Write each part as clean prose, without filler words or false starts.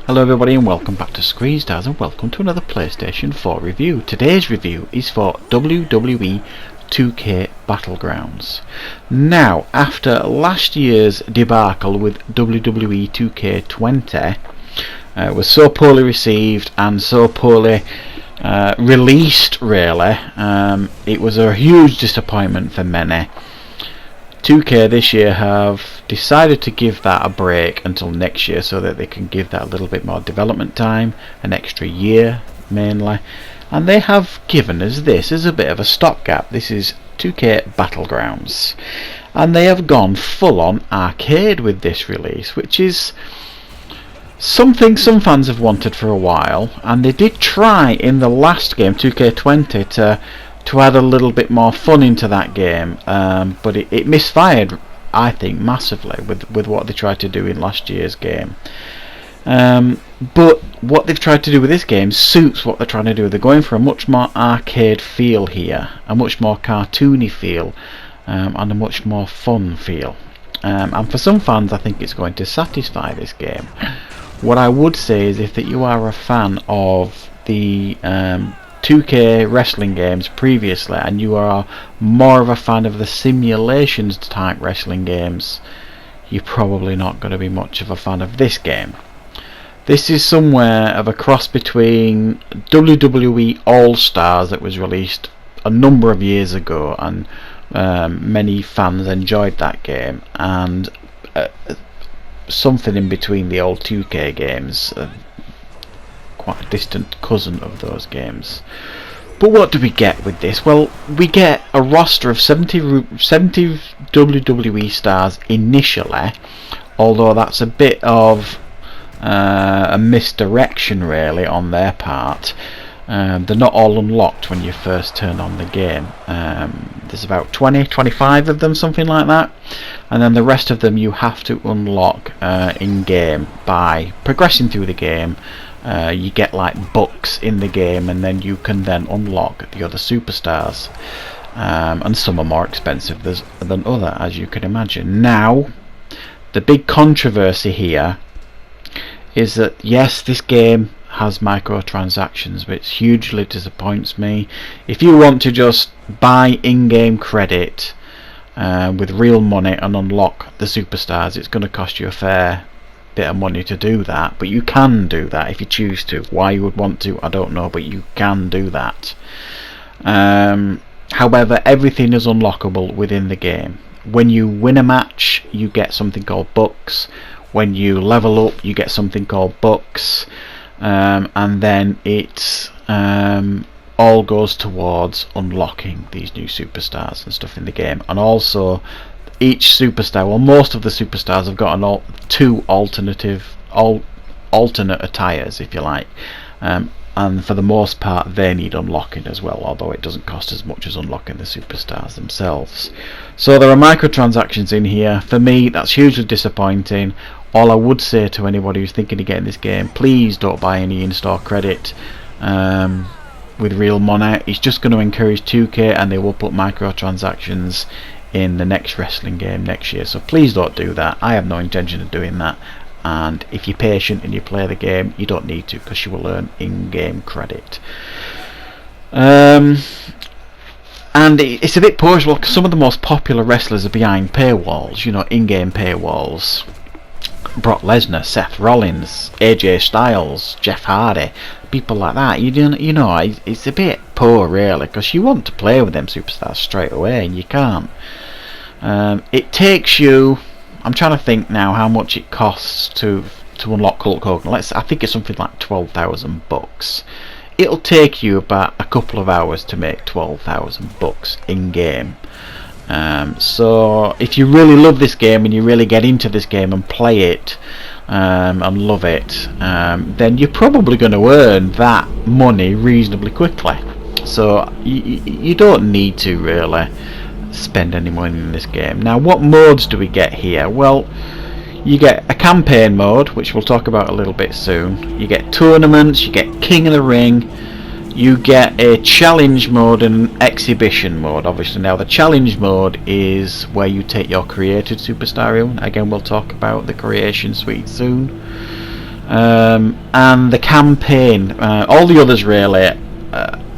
Hello everybody and welcome back to Screen Stars and welcome to another PlayStation 4 review. Today's review is for WWE 2K Battlegrounds. Now, after last year's debacle with WWE 2K20, it was so poorly received and so poorly released really, it was a huge disappointment for many. 2K this year have decided to give that a break until next year so that they can give that a little bit more development time, an extra year mainly, and they have given us this as a bit of a stopgap. This is 2K Battlegrounds, and they have gone full on arcade with this release, which is something some fans have wanted for a while, and they did try in the last game 2K20 to add a little bit more fun into that game, but it misfired, I think, massively with what they tried to do in last year's game. But what they've tried to do with this game suits what they're trying to do. They're going for a much more arcade feel here, a much more cartoony feel, and a much more fun feel. And for some fans I think it's going to satisfy this game. What I would say is if you are a fan of the 2K wrestling games previously and you are more of a fan of the simulations type wrestling games, you're probably not going to be much of a fan of this game. This is somewhere of a cross between WWE All Stars that was released a number of years ago, and many fans enjoyed that game, and something in between the old 2K games, quite a distant cousin of those games. But what do we get with this? Well, we get a roster of 70 WWE stars initially, although that's a bit of a misdirection really on their part. They're not all unlocked when you first turn on the game. There's about 25 of them, something like that, and then the rest of them you have to unlock in game by progressing through the game. You get like books in the game, and then you can then unlock the other superstars, and some are more expensive than other, as you can imagine. Now, the big controversy here is that yes, this game has microtransactions, which hugely disappoints me. If you want to just buy in-game credit with real money and unlock the superstars, it's going to cost you a fair bit of money to do that, but you can do that if you choose to. Why you would want to, I don't know, but you can do that. However, everything is unlockable within the game. When you win a match, you get something called books. When you level up, you get something called books, and then it all goes towards unlocking these new superstars and stuff in the game. And also, each superstar, well, most of the superstars have got two alternate attires, if you like, and for the most part they need unlocking as well, although it doesn't cost as much as unlocking the superstars themselves. So there are microtransactions in here. For me, that's hugely disappointing. All I would say to anybody who's thinking of getting this game, please don't buy any in-store credit with real money. It's just going to encourage 2K, and they will put microtransactions in the next wrestling game next year, so please don't do that. I have no intention of doing that, and if you're patient and you play the game, you don't need to, because you will earn in-game credit. And it's a bit poor as well, because some of the most popular wrestlers are behind paywalls, you know, in-game paywalls. Brock Lesnar, Seth Rollins, AJ Styles, Jeff Hardy, people like that. You know, it's a bit poor really, because you want to play with them superstars straight away and you can't. It takes you, I'm trying to think now how much it costs to unlock Hulk Hogan. I think it's something like 12,000 bucks. It'll take you about a couple of hours to make 12,000 bucks in game. So if you really love this game and you really get into this game and play it and love it, then you're probably going to earn that money reasonably quickly. So you don't need to really spend any money in this game. Now, what modes do we get here? Well, you get a campaign mode, which we'll talk about a little bit soon. You get tournaments, you get King of the Ring, you get a challenge mode and an exhibition mode. Obviously, now the challenge mode is where you take your created superstar in. Again, we'll talk about the creation suite soon. And the campaign, all the others really,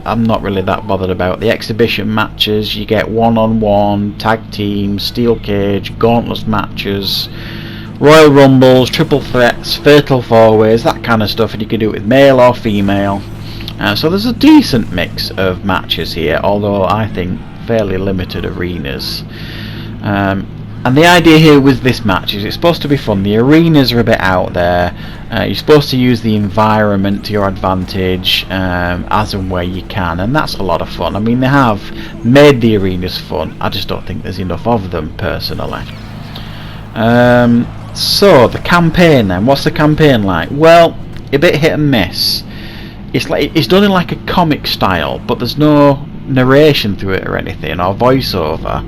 I'm not really that bothered about. The exhibition matches, you get one-on-one, tag team, steel cage, gauntlet matches, Royal Rumbles, triple threats, fatal four-ways, that kind of stuff, and you can do it with male or female. So there's a decent mix of matches here, although I think fairly limited arenas. And the idea here with this match is it's supposed to be fun. The arenas are a bit out there. You're supposed to use the environment to your advantage as and where you can, and that's a lot of fun. I mean, they have made the arenas fun. I just don't think there's enough of them personally. So the campaign then, what's the campaign like? Well, a bit hit and miss. It's done in like a comic style, but there's no narration through it or anything, or voiceover.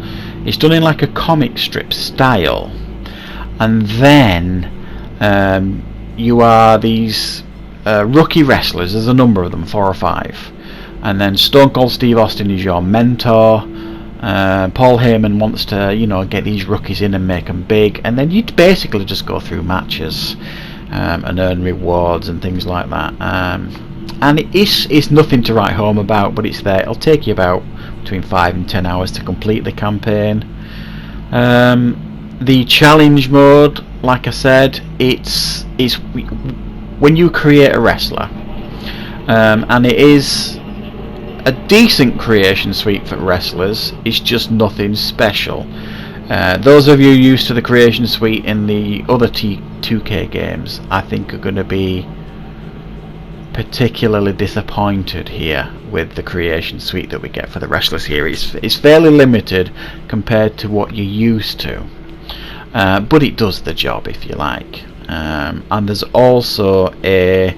It's done in like a comic strip style, and then you are these rookie wrestlers. There's a number of them, 4 or 5, and then Stone Cold Steve Austin is your mentor. Paul Heyman wants to, get these rookies in and make them big, and then you basically just go through matches and earn rewards and things like that. And it's nothing to write home about, but it's there. It'll take you about between 5 and 10 hours to complete the campaign. The challenge mode, like I said, it's when you create a wrestler, and it is a decent creation suite for wrestlers. It's just nothing special. Those of you used to the creation suite in the other 2K games, I think, are going to be particularly disappointed here with the creation suite that we get for the wrestlers here. It's fairly limited compared to what you're used to, but it does the job, if you like. And there's also a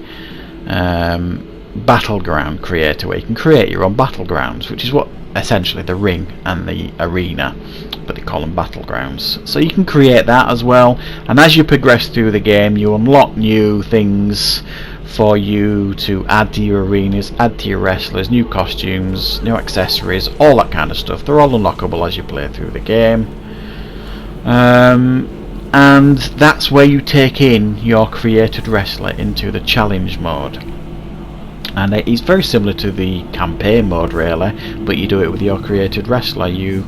Battleground Creator where you can create your own battlegrounds, which is what essentially the ring and the arena, but they call them Battlegrounds. So you can create that as well, and as you progress through the game you unlock new things for you to add to your arenas, add to your wrestlers, new costumes, new accessories, all that kind of stuff. They're all unlockable as you play through the game. And that's where you take in your created wrestler into the challenge mode. And it's very similar to the campaign mode really, but you do it with your created wrestler. You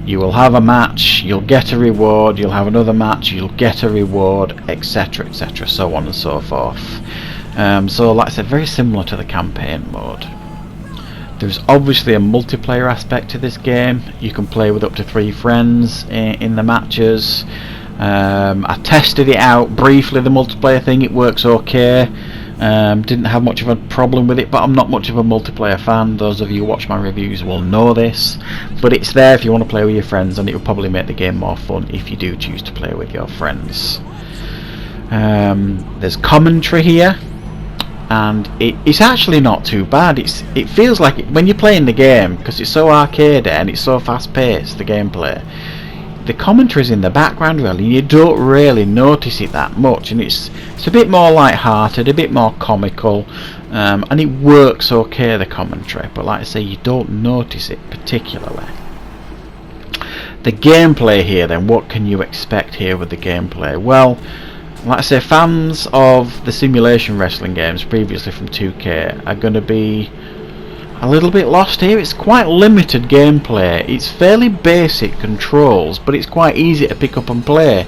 will have a match, you'll get a reward, you'll have another match, you'll get a reward, etc, etc, so on and so forth. So like I said, very similar to the campaign mode. There's obviously a multiplayer aspect to this game. You can play with up to 3 friends in the matches. I tested it out briefly, the multiplayer thing. It works okay. Didn't have much of a problem with it, but I'm not much of a multiplayer fan. Those of you who watch my reviews will know this, but it's there if you want to play with your friends, and it will probably make the game more fun if you do choose to play with your friends. There's commentary here, and it's actually not too bad. It feels like when you're playing the game, because it's so arcade and it's so fast paced, the gameplay, the commentary's in the background really, you don't really notice it that much, and it's a bit more light-hearted, a bit more comical, and it works okay, the commentary, but like I say, you don't notice it particularly. The gameplay here then, what can you expect here with the gameplay? Well, like I say, fans of the simulation wrestling games previously from 2K are going to be a little bit lost here. It's quite limited gameplay. It's fairly basic controls, but it's quite easy to pick up and play.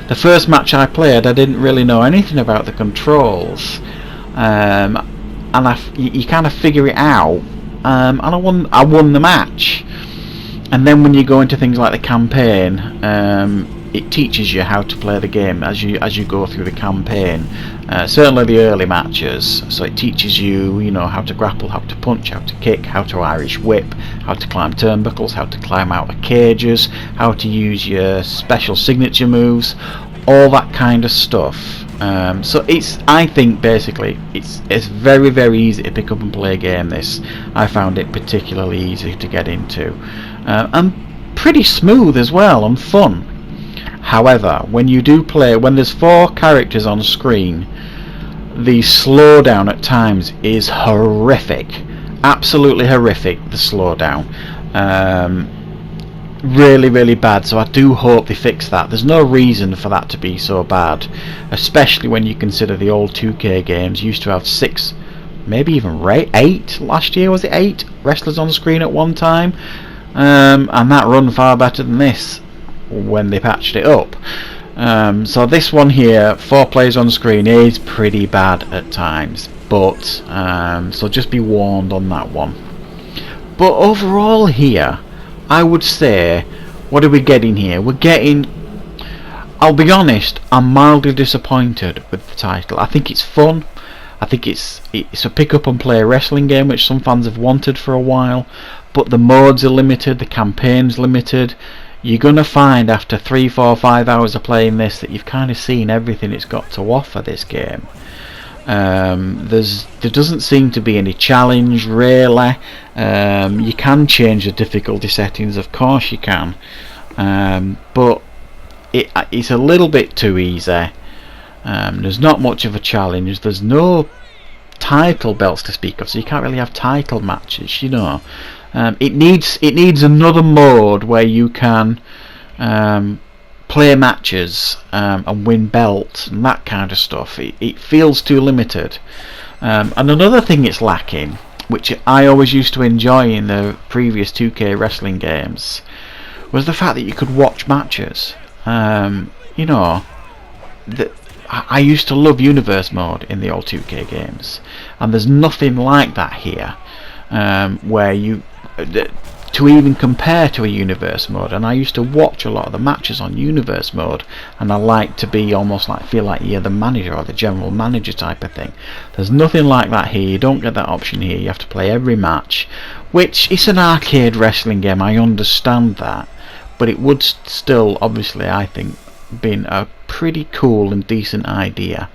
The first match I played, I didn't really know anything about the controls, and you kind of figure it out, and I won the match. And then when you go into things like the campaign, it teaches you how to play the game as you go through the campaign. Certainly the early matches, so it teaches you, how to grapple, how to punch, how to kick, how to Irish whip, how to climb turnbuckles, how to climb out of cages, how to use your special signature moves, all that kind of stuff. So I think basically it's very, very easy to pick up and play a game. This, I found it particularly easy to get into, and pretty smooth as well and fun. However, when you do play, when there's 4 characters on screen, the slowdown at times is horrific, absolutely horrific, the slowdown. really bad, so I do hope they fix that. There's no reason for that to be so bad, especially when you consider the old 2K games used to have 6, maybe even 8 last year. Was it 8 wrestlers on screen at one time? And that run far better than this when they patched it up. So this one here, 4 players on screen, is pretty bad at times, but so just be warned on that one. But overall here, I would say, what are we getting here? We're getting, I'll be honest, I'm mildly disappointed with the title. I think it's fun. I think it's a pick up and play wrestling game, which some fans have wanted for a while, but the modes are limited, the campaign's limited. You're going to find after 3, 4, 5 hours of playing this that you've kind of seen everything it's got to offer, this game. There doesn't seem to be any challenge really. You can change the difficulty settings, of course you can, but it's a little bit too easy. There's not much of a challenge. There's no title belts to speak of, so you can't really have title matches, you know. It needs another mode where you can play matches and win belts and that kind of stuff. It feels too limited. And another thing it's lacking, which I always used to enjoy in the previous 2K wrestling games, was the fact that you could watch matches. You know, I used to love Universe mode in the old 2K games, and there's nothing like that here, where you to even compare to a Universe mode. And I used to watch a lot of the matches on Universe mode, and I like to be almost like feel like you're the manager or the general manager type of thing. There's nothing like that here. You don't get that option here. You have to play every match, which is an arcade wrestling game, I understand that, but it would still, obviously, I think, been a pretty cool and decent idea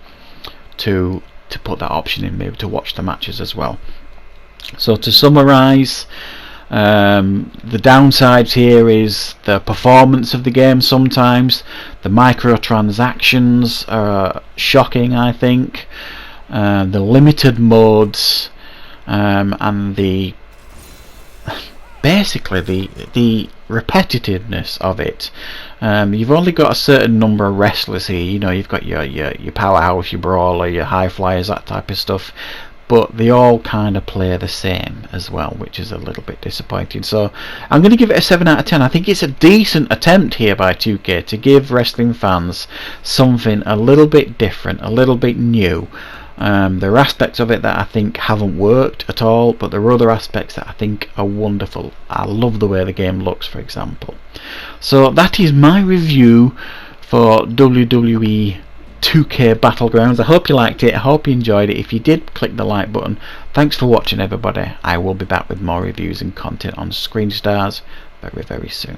to put that option in, maybe to watch the matches as well. So to summarise, the downsides here is the performance of the game sometimes. The microtransactions are shocking, I think. The limited modes, and the basically the repetitiveness of it. You've only got a certain number of wrestlers here. You know, you've got your powerhouse, your brawler, your high flyers, that type of stuff, but they all kind of play the same as well, which is a little bit disappointing. So I'm going to give it a 7 out of 10. I think it's a decent attempt here by 2K to give wrestling fans something a little bit different, a little bit new. There are aspects of it that I think haven't worked at all, but there are other aspects that I think are wonderful. I love the way the game looks, for example. So that is my review for WWE 2K Battlegrounds. I hope you liked it. I hope you enjoyed it. If you did, click the like button. Thanks for watching, everybody. I will be back with more reviews and content on Screen Stars very soon.